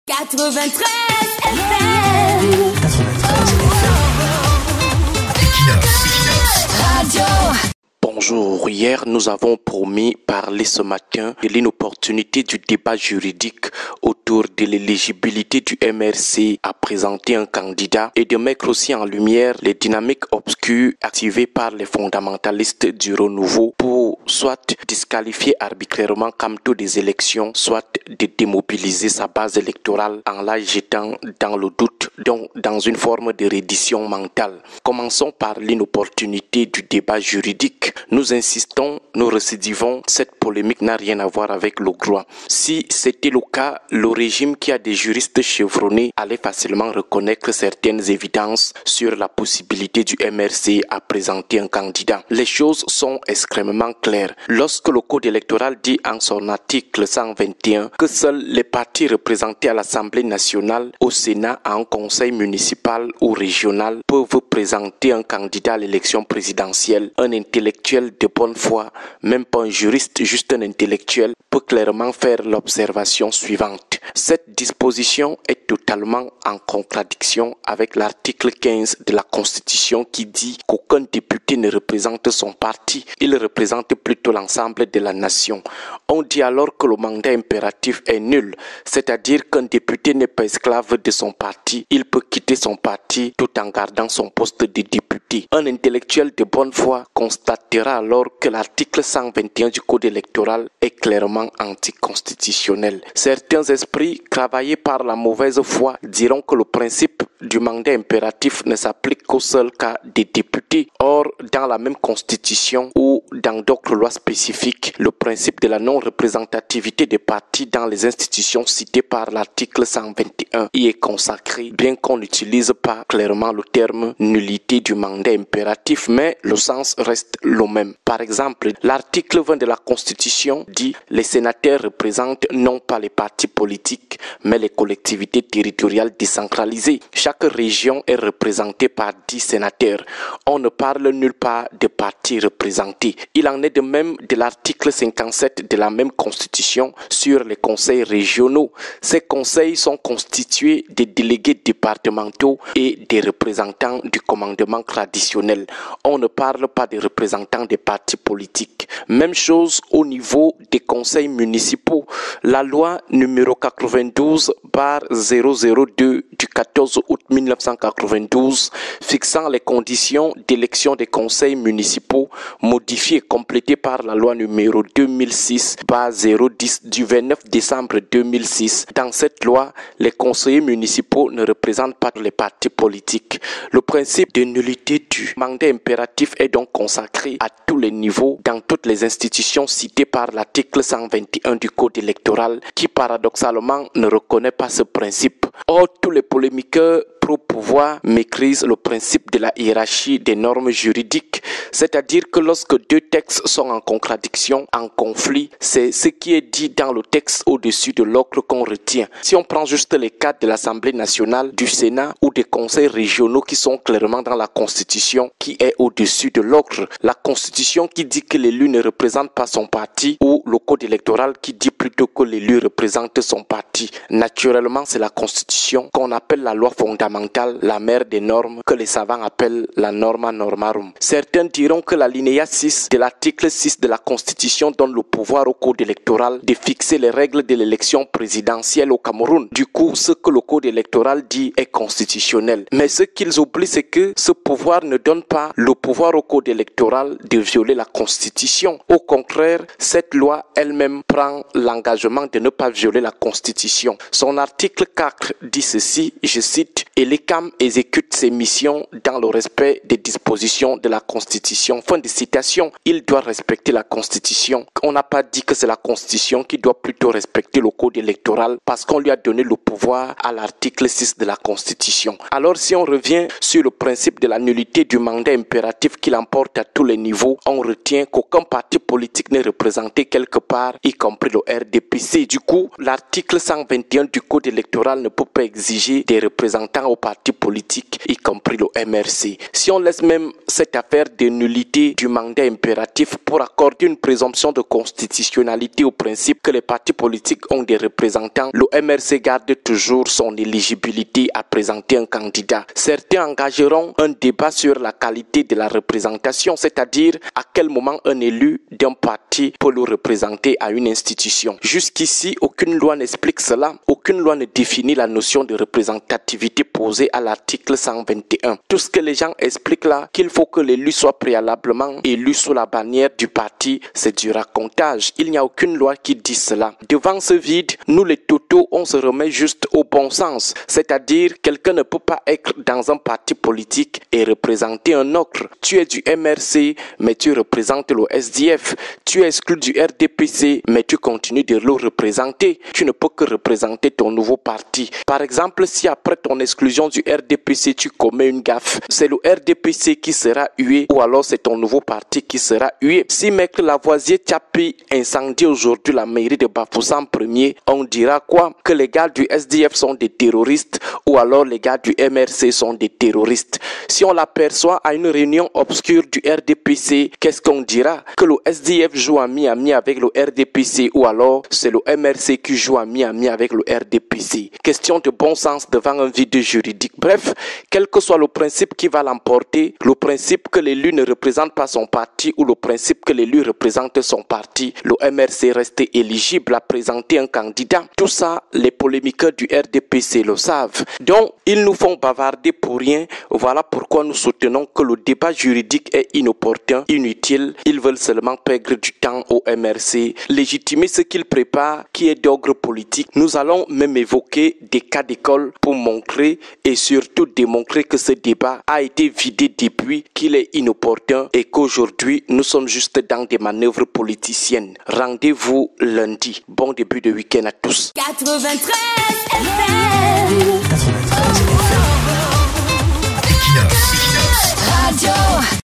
93 FM. 93 FM. Radio. Bonjour, hier nous avons promis parler ce matin de l'inopportunité du débat juridique autour de l'éligibilité du MRC à présenter un candidat et de mettre aussi en lumière les dynamiques obscures activées par les fondamentalistes du renouveau pour soit disqualifier arbitrairement Kamto des élections, soit de démobiliser sa base électorale en la jetant dans le doute, donc dans une forme de reddition mentale. Commençons par l'inopportunité du débat juridique. Nous insistons, nous récidivons, cette polémique n'a rien à voir avec le droit. Si c'était le cas, le régime qui a des juristes chevronnés allait facilement reconnaître certaines évidences sur la possibilité du MRC à présenter un candidat. Les choses sont extrêmement claires. Lorsque le Code électoral dit en son article 121 que seuls les partis représentés à l'Assemblée nationale, au Sénat, à un conseil municipal ou régional peuvent présenter un candidat à l'élection présidentielle, un intellectuel de bonne foi, même pas un juriste, juste un intellectuel, peut clairement faire l'observation suivante. Cette disposition est totalement en contradiction avec l'article 15 de la Constitution qui dit qu'aucun député ne représente son parti, il représente plutôt l'ensemble de la nation. On dit alors que le mandat impératif est nul, c'est-à-dire qu'un député n'est pas esclave de son parti, il peut quitter son parti tout en gardant son poste de député. Un intellectuel de bonne foi constatera alors que l'article 121 du Code électoral est clairement anticonstitutionnel. Certains esprits travaillés par la mauvaise foi diront que le principe du mandat impératif ne s'applique qu'au seul cas des députés. Or, dans la même Constitution ou dans d'autres lois spécifiques, le principe de la non-représentativité des partis dans les institutions citées par l'article 121 y est consacré, bien qu'on n'utilise pas clairement le terme nullité du mandat impératif, mais le sens reste le même. Par exemple, l'article 20 de la Constitution dit « Les sénateurs représentent non pas les partis politiques, mais les collectivités territoriales décentralisées. Chaque région est représentée par 10 sénateurs. On ne parle nulle part de partis représentés. » Il en est de même de l'article 57 de la même Constitution sur les conseils régionaux. Ces conseils sont constitués de délégués départementaux et des représentants du commandement traditionnel. On ne parle pas des représentants des partis politiques. Même chose au niveau des conseils municipaux. La loi numéro 92/002 du 14 août 1992 fixant les conditions d'élection des conseils municipaux, modifiée et complétée par la loi numéro 2006/010 du 29 décembre 2006. Dans cette loi, les conseillers municipaux ne représentent pas les partis politiques. Le principe de nullité du mandat impératif est donc consacré à tous les niveaux dans toutes les institutions citées par l'article 121 du Code électoral qui paradoxalement ne reconnaît pas ce principe. Or, tous les polémiqueurs pro-pouvoir maîtrisent le principe de la hiérarchie des normes juridiques, c'est-à-dire que lorsque deux textes sont en contradiction, en conflit, c'est ce qui est dit dans le texte au-dessus de l'autre qu'on retient. Si on prend juste les cas de l'Assemblée nationale, du Sénat ou des conseils régionaux qui sont clairement dans la Constitution qui est au-dessus de l'autre, la Constitution qui dit que l'élu ne représente pas son parti ou le Code électoral qui dit plutôt que l'élu représente son parti. Naturellement, c'est la Constitution qu'on appelle la loi fondamentale, la mère des normes, que les savants appellent la norma normarum. Certains diront que l'alinéa 6 de l'article 6 de la Constitution donne le pouvoir au Code électoral de fixer les règles de l'élection présidentielle au Cameroun. Du coup, ce que le Code électoral dit est constitutionnel. Mais ce qu'ils oublient, c'est que ce pouvoir ne donne pas le pouvoir au Code électoral de violer la Constitution. Au contraire, cette loi elle-même prend l'engagement de ne pas violer la Constitution. Son article 4 dit ceci, je cite, « Et l'ECAM exécute ses missions dans le respect des dispositions de la Constitution. » Fin de citation. Il doit respecter la Constitution. On n'a pas dit que c'est la Constitution qui doit plutôt respecter le Code électoral parce qu'on lui a donné le pouvoir à l'article 6 de la Constitution. Alors si on revient sur le principe de la nullité du mandat impératif qui l'emporte à tous les niveaux, on retient qu'aucun parti politique n'est représenté quelque part, y compris le RDPC. Du coup, l'article 121 du Code électoral ne peut pas exiger des représentants aux partis politiques, y compris le MRC. Si on laisse même cette affaire de nullité du mandat impératif pour accorder une présomption de constitutionnalité au principe que les partis politiques ont des représentants, le MRC garde toujours son éligibilité à présenter un candidat. Certains engageront un débat sur la qualité de la représentation, c'est-à-dire à quel moment un élu d'un parti peut le représenter à une institution. Jusqu'ici, aucune loi n'explique cela. Aucune loi ne définit la notion de représentativité posée à l'article 121. Tout ce que les gens expliquent là, qu'il faut que l'élu soit préalablement élu sous la bannière du parti, c'est du racontage. Il n'y a aucune loi qui dit cela. Devant ce vide, nous les totaux, on se remet juste au bon sens. C'est-à-dire, quelqu'un ne peut pas être dans un parti politique et représenter un autre. Tu es du MRC, mais tu représentes le SDF. Tu es exclu du RDPC, mais tu continues de le représenter. Tu ne peux que représenter ton nouveau parti. Par exemple, si après ton exclusion du RDPC, tu commets une gaffe, c'est le RDPC qui sera hué ou alors c'est ton nouveau parti qui sera hué. Si Maître Lavoisier Tchapi incendie aujourd'hui la mairie de Bafoussam 1er, on dira quoi? Que les gars du SDF sont des terroristes ou alors les gars du MRC sont des terroristes. Si on l'aperçoit à une réunion obscure du RDPC, qu'est-ce qu'on dira? Que le SDF joue à mi-ami avec le RDPC ou alors c'est le MRC qui joue à mi-ami avec le RDPC. Question de bon sens devant un vide juridique. Bref, quel que soit le principe qui va l'emporter, le principe que l'élu ne représente pas son parti ou le principe que l'élu représente son parti, le MRC reste éligible à présenter un candidat. Tout ça, les polémiqueurs du RDPC le savent. Donc, ils nous font bavarder pour rien. Voilà pourquoi nous soutenons que le débat juridique est inopportun, inutile. Ils veulent seulement perdre du temps au MRC, légitimer ce qu'ils préparent qui est d'ordre politique. Nous allons même évoquer des cas d'école pour montrer et surtout démontrer que ce débat a été vidé depuis, qu'il est inopportun et qu'aujourd'hui nous sommes juste dans des manœuvres politiciennes. Rendez-vous lundi. Bon début de week-end à tous. 93 FM.